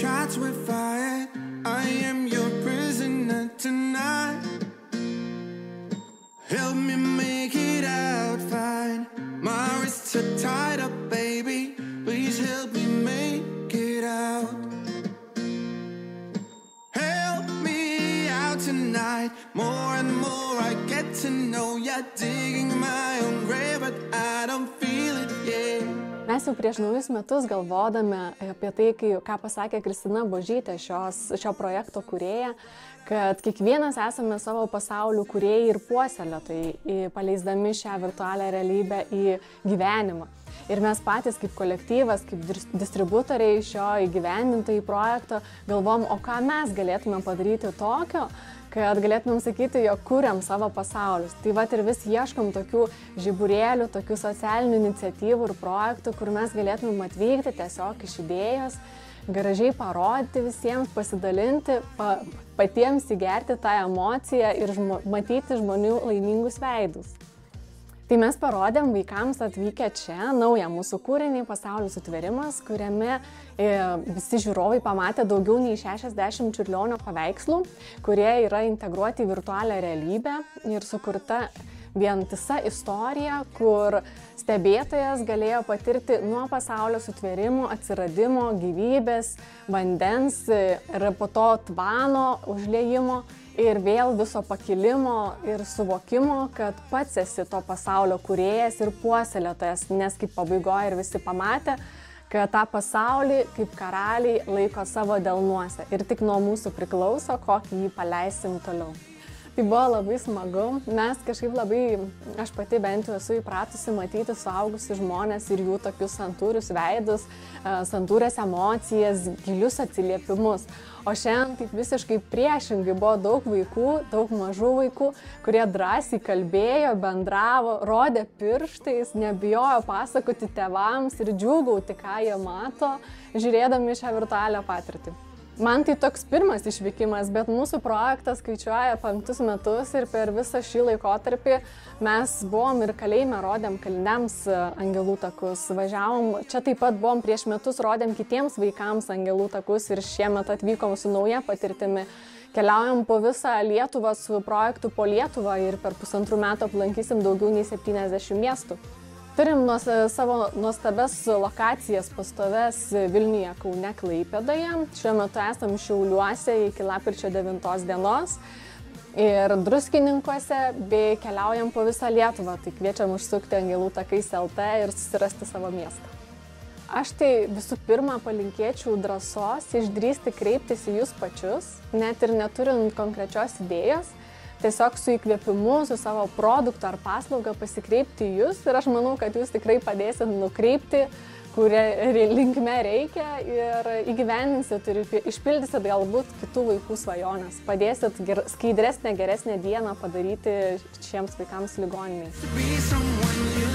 shots were fired. I am your prisoner tonight. Help me make it out fine. My wrists are tied up, baby. Please help me make it out. Help me out tonight. More and more I get to know you're digging my own grave, but I don't feel it yet. Mes jau prieš naujus metus galvodami apie tai, ką pasakė Kristina Božytė, šio projekto kūrėja, kad kiekvienas esame savo pasaulių kūrėjai ir puoselėtojai, paleisdami šią virtualią realybę į gyvenimą. Ir mes patys kaip kolektyvas, kaip distributoriai šio įgyvendintojai projekto galvom, o ką mes galėtume padaryti tokio, kad galėtumėm sakyti, jog kuriam savo pasaulius. Tai vat ir vis ieškom tokių žiburėlių, tokių socialinių iniciatyvų ir projektų, kur mes galėtumėm atvykti tiesiog iš idėjos, gražiai parodyti visiems, pasidalinti, patiems įgerti tą emociją ir matyti žmonių laimingus veidus. Tai mes parodėm vaikams atvykę čia naują mūsų kūrinį Pasaulio sutvėrimas, kuriame visi žiūrovai pamatė daugiau nei 60 Čiurlionio paveikslų, kurie yra integruoti į virtualią realybę ir sukurta vientisa istorija, kur stebėtojas galėjo patirti nuo pasaulio sutvėrimo, atsiradimo, gyvybės, vandens ir po to tvano užliejimo ir vėl viso pakilimo ir suvokimo, kad pats esi to pasaulio kūrėjas ir puoselėtojas, nes kaip pabaigoje ir visi pamatė, kad tą pasaulį kaip karaliai laiko savo delnuose ir tik nuo mūsų priklauso, kokį jį paleisim toliau. Tai buvo labai smagu, mes kažkaip labai, aš pati bent jau esu įpratusi matyti suaugusius žmonės ir jų tokius santūrius veidus, santūrias emocijas, gilius atsiliepimus. O šiandien taip visiškai priešingai buvo daug vaikų, daug mažų vaikų, kurie drąsiai kalbėjo, bendravo, rodė pirštais, nebijojo pasakoti tėvams ir džiūgauti, ką jie mato, žiūrėdami šią virtualią patirtį. Man tai toks pirmas išvykimas, bet mūsų projektas skaičiuoja 5 metus ir per visą šį laikotarpį mes buvom ir kalėjime, rodėm kaliniams angelų takus, važiavom, čia taip pat buvom prieš metus, rodėm kitiems vaikams angelų takus ir šiemet atvykom su nauja patirtimi. Keliaujam po visą Lietuvą su projektu po Lietuvą ir per 1,5 metų aplankysim daugiau nei 70 miestų. Turim savo nuostabes lokacijas pastoves Vilniuje, Kaune, Klaipėdoje. Šiuo metu esam Šiauliuose iki lapkričio 9 dienos ir Druskininkuose bei keliaujam po visą Lietuvą. Tai kviečiam užsukti Angelų takais LT ir susirasti savo miestą. Aš tai visų pirma palinkėčiau drąsos išdrįsti kreiptis į jūs pačius, net ir neturint konkrečios idėjos. Tiesiog su įkvėpimu, su savo produktu ar paslaugą pasikreipti į jūs ir aš manau, kad jūs tikrai padėsit nukreipti, kuria linkme reikia ir įgyvendinsit ir išpildysit galbūt kitų vaikų svajonės. Padėsit skaidresnę, geresnę dieną padaryti šiems vaikams ligoninėje.